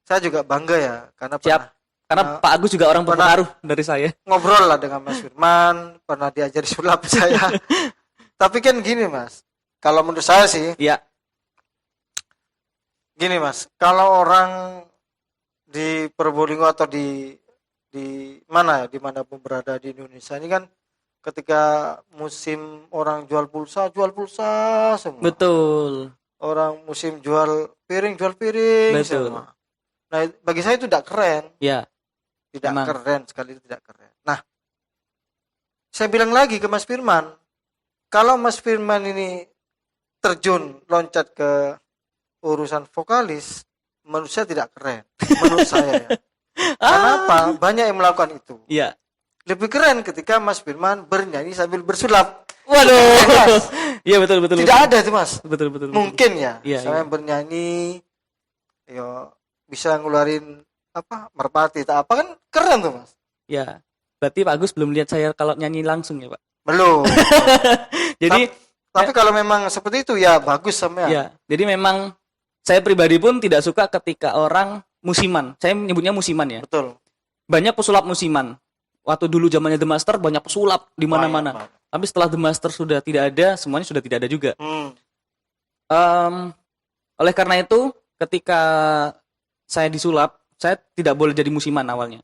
saya juga bangga ya, karena
Siap. Karena Pak Agus juga orang berpengaruh dari saya.
ngobrol lah dengan Mas Firman, pernah diajari sulap saya. Tapi kan gini, Mas, kalau menurut saya sih,
Iya,
gini, Mas, kalau orang di Probolinggo atau di mana ya, dimanapun berada di Indonesia ini kan, ketika musim orang jual pulsa semua.
betul.
Orang musim jual piring
Betul.
semua. Nah, bagi saya itu tidak keren.
Ya,
Tidak
Emang.
keren, sekali itu tidak keren. Nah, saya bilang lagi ke Mas Firman, kalau Mas Firman ini terjun loncat ke urusan vokalis, menurut saya tidak keren. Menurut saya ya. Karena apa? Banyak yang melakukan itu.
Iya.
Lebih keren ketika Mas Firman bernyanyi sambil bersulap.
Waduh. Iya betul betul.
Tidak ada itu Mas.
Betul betul.
Mungkin ya.
Iya,
Saya
iya.
bernyanyi, yo bisa ngeluarin apa merpati, tak apa kan keren tuh Mas.
Ya. Berarti Pak Agus belum lihat saya kalau nyanyi langsung ya, Pak.
Belum.
Jadi
Tapi kalau memang seperti itu ya bagus sama
ya, jadi memang saya pribadi pun tidak suka ketika orang musiman. Saya menyebutnya musiman ya.
Betul.
Banyak pesulap musiman. Waktu dulu zamannya The Master banyak pesulap di mana-mana.
Banyak.
Tapi setelah The Master sudah tidak ada, semuanya sudah tidak ada juga. Oleh karena itu, ketika saya disulap, saya tidak boleh jadi musiman awalnya.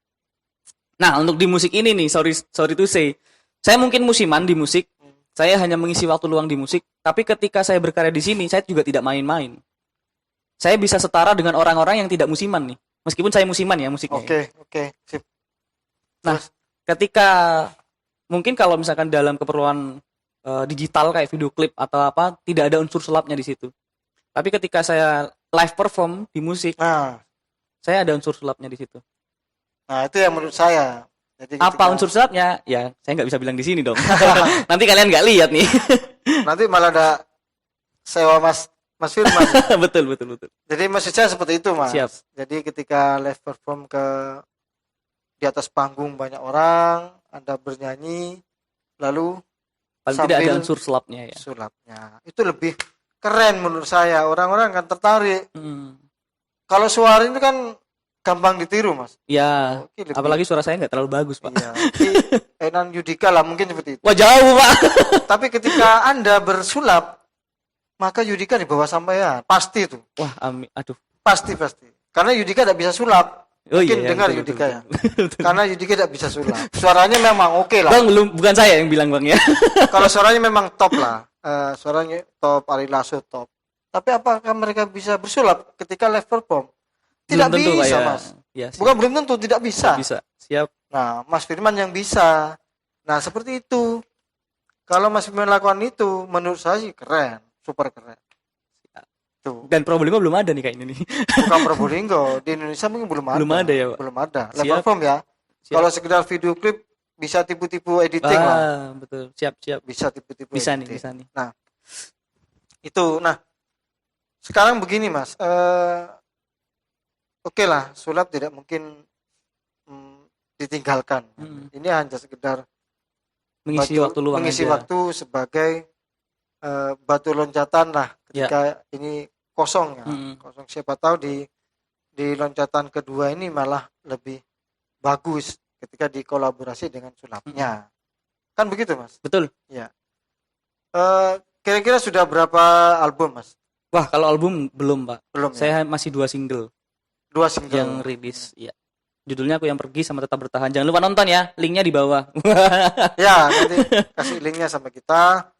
Nah, untuk di musik ini nih, sorry to say, saya mungkin musiman di musik, saya hanya mengisi waktu luang di musik, tapi ketika saya berkarya di sini, saya juga tidak main-main. Saya bisa setara dengan orang-orang yang tidak musiman nih, meskipun saya musiman ya musiknya.
Oke. Sip.
Nah, ketika mungkin kalau misalkan dalam keperluan digital kayak video klip atau apa, tidak ada unsur sulapnya di situ. Tapi ketika saya live perform di musik, saya ada unsur sulapnya di situ.
Nah, itu yang menurut saya. Jadi
Apa unsur sulapnya? Ya, saya nggak bisa bilang di sini dong. Nanti kalian nggak lihat nih.
Nanti malah ada sewa Mas Firman.
betul.
Jadi maksud saya seperti itu Mas.
Siap.
Jadi ketika live perform di atas panggung banyak orang, Anda bernyanyi, lalu
Paling tidak ada unsur sulapnya ya.
Sulapnya. Itu lebih keren menurut saya. Orang-orang akan tertarik.
Hmm.
Kalau suara itu kan gampang ditiru Mas.
Ya,
Oke, lebih-
apalagi suara saya nggak terlalu bagus, Pak.
Iya. Enan Yudika lah mungkin seperti itu.
Wah, jauh, Pak.
Tapi ketika Anda bersulap, maka Yudika di bawah sampean. Pasti itu.
Wah, amin. Aduh.
Pasti. Karena Yudika tidak bisa sulap.
Oh
Mungkin
iya,
dengar
betul,
Yudika
betul,
ya.
betul.
Karena Yudika tidak bisa sulap. Suaranya memang oke lah.
Bang, bukan saya yang bilang, Bang ya.
Kalau suaranya memang top lah. Suaranya top, Ari Lasso top. Tapi apakah mereka bisa bersulap ketika live perform? Tidak
Belum tentu, Pak,
bisa,
ya.
Mas.
Ya, siap.
Bukan belum tentu, tidak bisa.
Bisa. Siap.
Nah, Mas Firman yang bisa. Nah, seperti itu. Kalau Mas Firman lakukan itu, menurut saya sih keren. Super keren. Tuh.
Dan Probolinggo belum ada nih kayak ini nih.
Bukan Probolinggo. Di Indonesia mungkin belum ada.
Belum ada ya, Pak?
Belum ada. Live
Siap.
perform ya.
Siap.
Kalau sekedar video klip, bisa tipu-tipu editing lah.
Betul. Siap.
Bisa tipu-tipu
Bisa
editing.
nih, bisa nih.
Nah, itu. Nah, sekarang begini Mas. Oke lah, sulap tidak mungkin ditinggalkan. Ini hanya sekedar
Mengisi waktu luang
mengisi
aja.
waktu sebagai batu loncatan lah ketika ini kosong ya. Kosong, siapa tahu di loncatan kedua ini malah lebih bagus ketika dikolaborasi dengan sulapnya. Kan begitu Mas?
Betul.
Ya. Kira-kira sudah berapa album Mas?
Wah, kalau album belum, Pak.
Belum ya?
Saya masih 2 single
2 single
yang rilis. Ya. Judulnya Aku Yang Pergi sama Tetap Bertahan. Jangan lupa nonton ya, linknya di bawah.
Ya, nanti kasih linknya sama kita.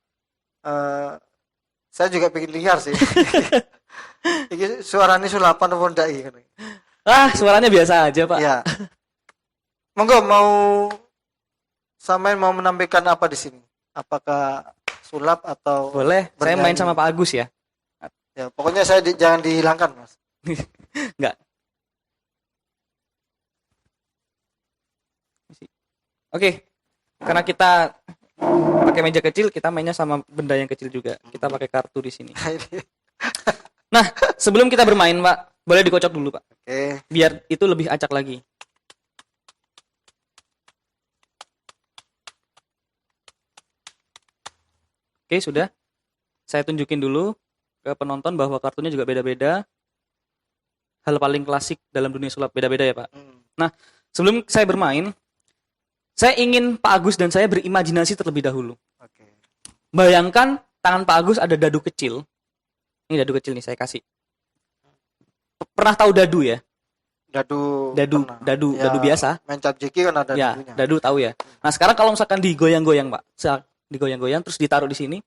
Saya juga pengen lihat sih. Ini suaranya sulapan apa enggak ini?
Suaranya biasa aja, Pak.
Ya. Monggo sampean mau menampilkan apa di sini? Apakah sulap atau
Boleh, saya main
bernyanyi?
sama Pak Agus ya.
Ya, pokoknya saya jangan dihilangkan, Mas.
Enggak. Oke. Karena kita pakai meja kecil, kita mainnya sama benda yang kecil juga. Kita pakai kartu di sini. Nah, sebelum kita bermain, Pak, boleh dikocok dulu, Pak.
Oke.
Biar itu lebih acak lagi. Oke, sudah. Saya tunjukin dulu ke penonton bahwa kartunya juga beda-beda. Hal paling klasik dalam dunia sulap beda-beda ya, Pak. Nah, sebelum saya bermain, saya ingin Pak Agus dan saya berimajinasi terlebih dahulu.
Oke.
Bayangkan tangan Pak Agus ada dadu kecil. Ini dadu kecil nih saya kasih. Pernah tahu dadu ya?
Dadu pernah.
Dadu biasa.
Main capjeki kan ada
Ya,
dadunya.
dadu tahu ya. Nah, sekarang kalau misalkan digoyang-goyang, Pak. Digoyang-goyang terus ditaruh di sini.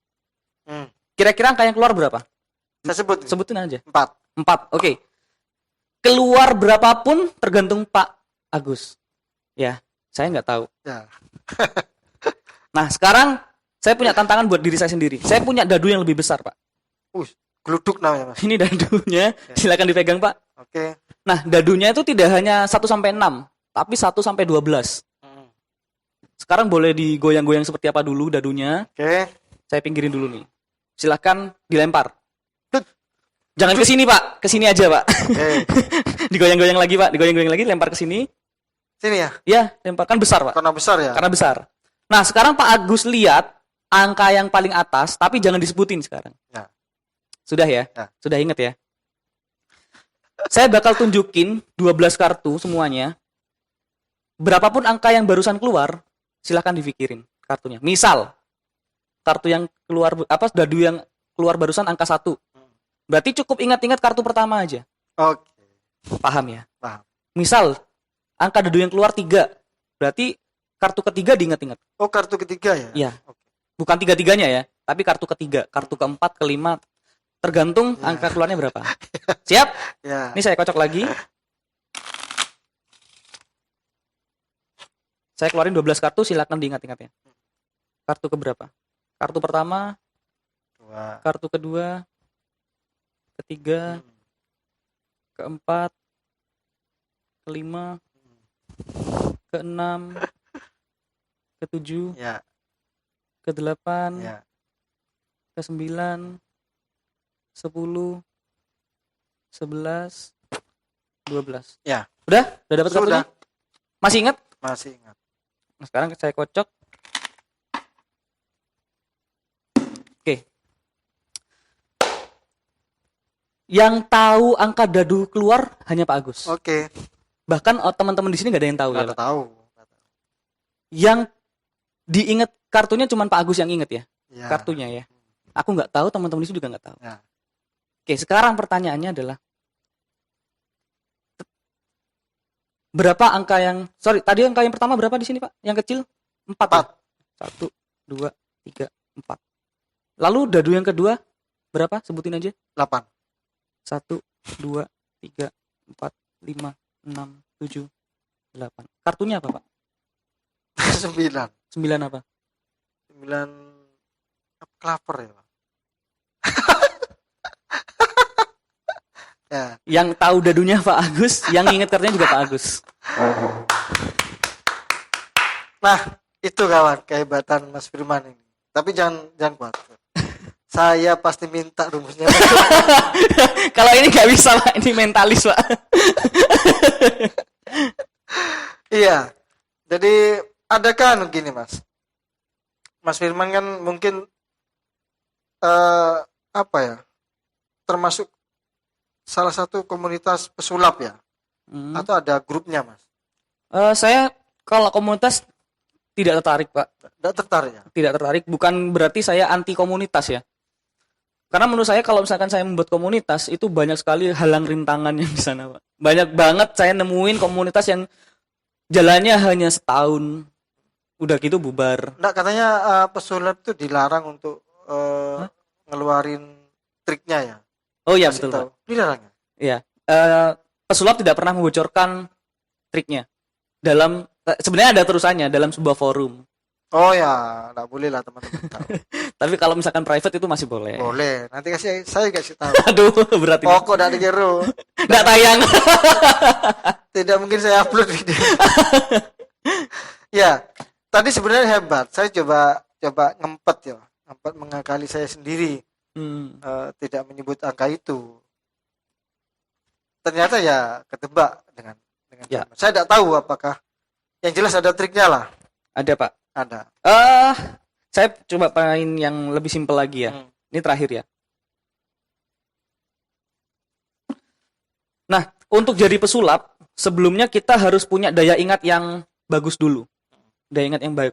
Kira-kira angka yang keluar berapa?
Saya sebut
Sebutin aja.
4.
4. Oke. Keluar berapapun tergantung Pak Agus. Ya, saya nggak tahu.
Ya.
Nah, sekarang saya punya tantangan buat diri saya sendiri. Saya punya dadu yang lebih besar, Pak.
Gluduk namanya, Mas.
Ini dadunya. Silakan dipegang, Pak.
Oke.
Nah, dadunya itu tidak hanya 1 sampai 6, tapi 1 sampai 12. Sekarang boleh digoyang-goyang seperti apa dulu dadunya.
Oke.
Saya pinggirin dulu nih. Silahkan dilempar. Jangan ke sini, Pak. Ke sini aja, Pak.
Oke.
Digoyang-goyang lagi, Pak. Digoyang-goyang lagi, lempar ke sini.
Sini ya.
Ya, lempar kan besar, Pak.
Karena besar ya.
Karena besar. Nah, sekarang Pak Agus lihat angka yang paling atas, tapi jangan disebutin sekarang.
Ya.
Sudah ya?
Ya.
Sudah ingat ya? Saya bakal tunjukin 12 kartu semuanya. Berapapun angka yang barusan keluar, silahkan dipikirin kartunya. Misal, kartu yang keluar, dadu yang keluar barusan angka 1. Berarti cukup ingat-ingat kartu pertama aja.
Oke.
Paham ya?
Paham.
Misal, angka dadu yang keluar 3. Berarti kartu ketiga diingat-ingat.
Oh, kartu ketiga ya?
Iya.
Oke.
Bukan tiga-tiganya ya, tapi kartu ketiga, kartu keempat, kelima, tergantung
Ya.
angka keluarnya berapa. Siap?
Ya.
Ini saya kocok lagi. Saya keluarin 12 kartu, silakan diingat-ingat ya. Kartu keberapa? Kartu pertama,
2.
kartu kedua, ketiga, keempat, kelima, keenam, ketujuh,
Ya.
kedelapan,
Ya.
ke-9, 10, 11, 12.
Ya.
Udah dapat kartunya?
Sudah.
Masih ingat?
Masih ingat.
Nah, sekarang saya kocok. Oke. Yang tahu angka dadu keluar hanya Pak Agus.
Oke.
Bahkan teman-teman di sini nggak ada yang tahu ya,
Nggak
Pak.
tahu.
Yang diingat kartunya cuma Pak Agus yang ingat ya,
Ya.
kartunya ya. Aku nggak tahu, teman-teman di sini juga nggak tahu.
Ya.
Oke, sekarang pertanyaannya adalah berapa angka yang, tadi angka yang pertama berapa di sini Pak? Yang kecil 4.
4.
1, 2, 3, 4. Lalu dadu yang kedua berapa? Sebutin aja.
8.
1, 2, 3, 4, 5, 6, 7, 8. Kartunya apa Pak?
9.
9 apa?
9 klaver ya, Pak. Ya.
Yang tahu dadunya Pak Agus, yang inget kartunya juga Pak Agus.
Nah, itu kawan kehebatan Mas Firman ini. Tapi jangan khawatir. Saya pasti minta rumusnya.
Kalau ini nggak bisa Pak, ini mentalis Pak.
Iya. Jadi ada kan gini Mas. Mas Firman kan mungkin apa ya? Termasuk salah satu komunitas pesulap ya. Atau ada grupnya Mas?
Saya kalau komunitas tidak tertarik Pak.
Tidak tertarik ya?
Tidak tertarik, bukan berarti saya anti komunitas ya. Karena menurut saya kalau misalkan saya membuat komunitas itu banyak sekali halang rintangan yang di sana Pak. Banyak banget saya nemuin komunitas yang jalannya hanya setahun, udah gitu bubar.
Enggak, katanya pesulap itu dilarang untuk ngeluarin triknya ya.
Oh iya
Kasih
betul
tahu.
Pak.
Dilarang ya?
Iya. Pesulap tidak pernah membocorkan triknya dalam sebenarnya ada terusannya dalam sebuah forum.
Oh ya, enggak boleh lah teman-teman tahu.
Tapi kalau misalkan private itu masih boleh.
Boleh. Nanti saya kasih tahu.
Aduh, berat ini.
Pokok dari Gero.
Nggak tayang.
Tidak mungkin saya upload video. Ya, tadi sebenarnya hebat. Saya coba ngempet ya. Ngempet mengakali saya sendiri. Tidak menyebut angka itu. Ternyata ya ketebak dengan
Ya.
saya tidak tahu apakah yang jelas ada triknya lah.
Ada Pak.
Ada.
Saya coba main yang lebih simpel lagi ya. Ini terakhir ya. Nah, untuk jadi pesulap, sebelumnya kita harus punya daya ingat yang bagus dulu. Daya ingat yang baik.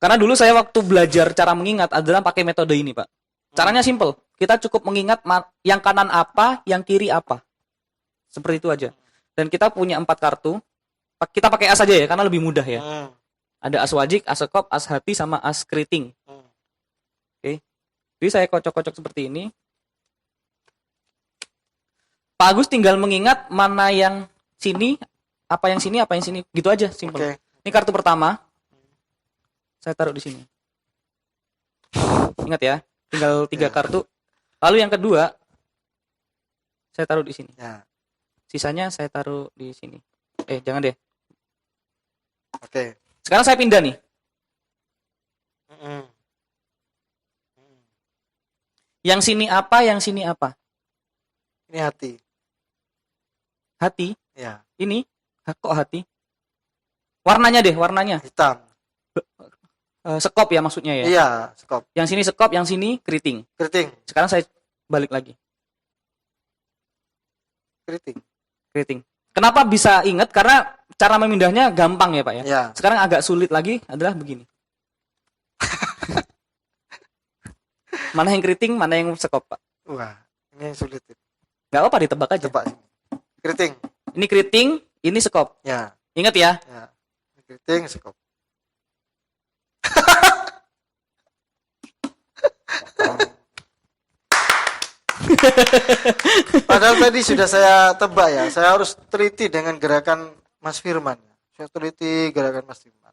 Karena dulu saya waktu belajar cara mengingat adalah pakai metode ini, Pak. Caranya simple. Kita cukup mengingat yang kanan apa, yang kiri apa. Seperti itu aja. Dan kita punya 4 kartu. Kita pakai as aja ya, karena lebih mudah ya. Ada as wajik, as sekop, as hati, sama as keriting. Oke. Jadi saya kocok-kocok seperti ini. Pak Agus tinggal mengingat mana yang sini, apa yang sini, apa yang sini. Gitu aja, simple.
Oke.
Ini kartu pertama. Saya taruh di sini. Ingat ya, tinggal 3 kartu. Lalu yang kedua, saya taruh di sini.
Ya.
Sisanya saya taruh di sini. Jangan deh.
Oke.
Sekarang saya pindah nih.
Mm-mm.
Yang sini apa, yang sini apa?
Ini hati.
Hati.
Ya,
Ini kok hati? Warnanya deh, warnanya.
hitam.
Sekop ya maksudnya ya.
Iya, skop.
Yang sini sekop, yang sini keriting.
Keriting.
Sekarang saya balik lagi.
Keriting.
Keriting. Kenapa bisa ingat? Karena cara memindahnya gampang ya Pak ya.
Ya.
Sekarang agak sulit lagi adalah begini. Mana yang keriting, mana yang sekop Pak?
Wah, ini sulit.
Gak apa-apa ditebak aja.
Coba sini. Keriting.
Ini keriting, ini sekop.
Ya,
Ingat ya.
ya. Keriting, skop. Padahal tadi sudah saya tebak ya. Saya harus teliti dengan gerakan Mas Firman. Saya teliti gerakan Mas Firman.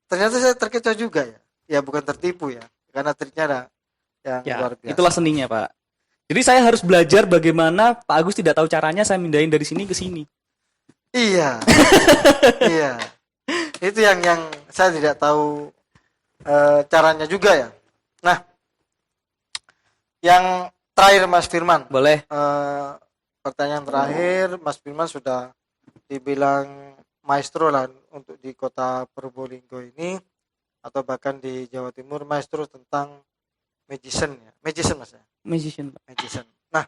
Ternyata saya terkecoh juga ya. Ya bukan tertipu ya. Karena triknya ada yang
Ya,
luar biasa.
itulah seninya Pak. Jadi saya harus belajar bagaimana Pak Agus tidak tahu caranya saya mindahin dari sini ke sini.
Iya. Iya. Itu yang saya tidak tahu caranya juga ya. Nah, yang terakhir Mas Firman.
Boleh.
Pertanyaan terakhir, Mas Firman sudah dibilang maestro lah untuk di kota Probolinggo ini atau bahkan di Jawa Timur, maestro tentang magician ya. Magician Mas ya.
Magician Pak.
Magician. Nah,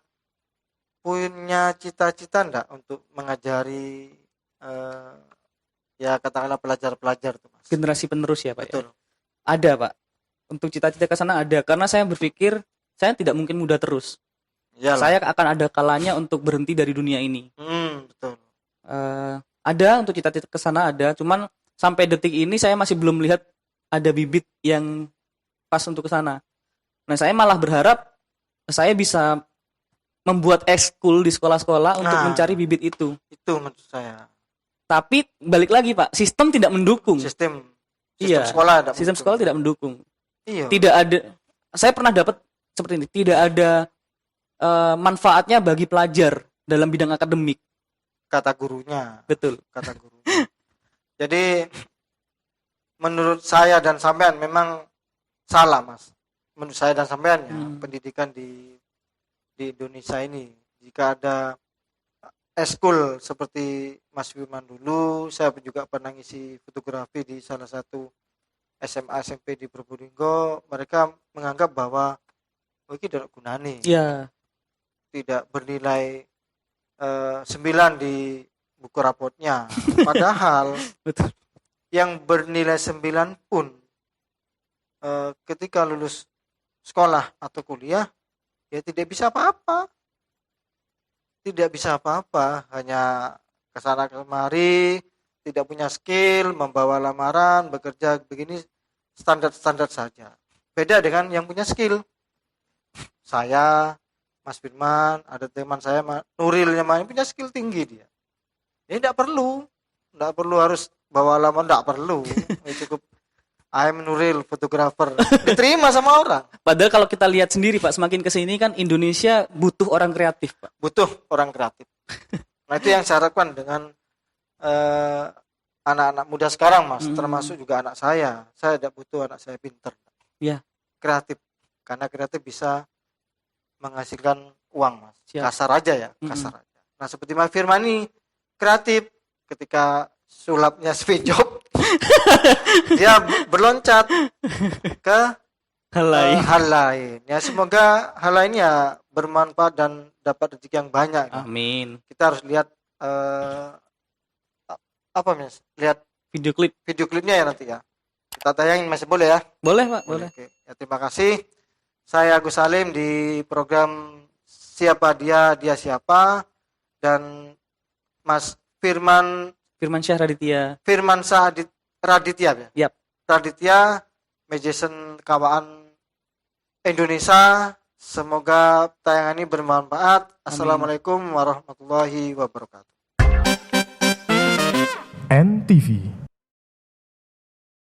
punya cita-cita enggak untuk mengajari ya katakanlah pelajar-pelajar tuh Mas?
Generasi penerus ya Pak.
Betul.
Ya? Ada Pak. Untuk cita-cita ke sana ada. Karena saya berpikir saya tidak mungkin muda terus.
Iyalah.
Saya akan ada kalanya untuk berhenti dari dunia ini.
Betul.
Ada untuk cita-cita ke sana ada. Cuman sampai detik ini saya masih belum melihat ada bibit yang pas untuk ke sana. Nah, saya malah berharap saya bisa membuat ekskul di sekolah-sekolah untuk
Nah.
mencari bibit itu.
Itu maksud saya.
Tapi balik lagi Pak, sistem tidak mendukung.
Sistem
Iya.
sekolah ada.
Sistem sekolah tidak mendukung.
Iya.
Tidak ada. Saya pernah dapat seperti ini. Tidak ada manfaatnya bagi pelajar dalam bidang akademik.
Kata gurunya.
Betul.
Kata gurunya. Jadi menurut saya dan sampean memang salah Mas. Menurut saya dan sampean ya, pendidikan di Indonesia ini jika ada eskul seperti Mas Firman dulu, saya juga pernah ngisi fotografi di salah satu SMA SMP di Probolinggo, mereka menganggap bahwa ini tidak gunane,
Iya.
tidak bernilai 9 di buku rapotnya. Padahal
Betul.
yang bernilai 9 pun ketika lulus sekolah atau kuliah ya tidak bisa apa-apa. Tidak bisa apa-apa, hanya kesana kemari, tidak punya skill, membawa lamaran, bekerja begini standar-standar saja. Beda dengan yang punya skill. Saya, Mas Firman, ada teman saya Nuril yang punya skill tinggi dia. Ini tidak perlu harus bawa lamaran, tidak perlu. Ini cukup I'm Nuril, fotografer. Diterima sama orang.
Padahal kalau kita lihat sendiri Pak, semakin kesini kan Indonesia butuh orang kreatif Pak.
Butuh orang kreatif. Nah itu yang saya harapkan dengan anak-anak muda sekarang Mas, termasuk juga anak saya. Saya tidak butuh anak saya pintar.
Ya.
Kreatif. Karena kreatif bisa menghasilkan uang Mas.
Siap.
Kasar aja ya, kasar aja. Nah seperti Mas Firman ini kreatif ketika sulapnya speed job dia berloncat ke hal lain. Ya semoga hal lain ya bermanfaat dan dapat rezeki yang banyak.
Amin.
Kita harus lihat apa Mas? Lihat
Video
klipnya ya nanti ya. Kita tayangin masih boleh ya?
Boleh Pak, boleh.
Oke. Ya, terima kasih. Saya Agus Salim di program Siapa Dia, Dia Siapa, dan Mas Firman
Syah Raditya.
Raditya ya?
Yap.
Raditya, magician kawan Indonesia. Semoga tayangan ini bermanfaat. Assalamualaikum warahmatullahi wabarakatuh.
NTV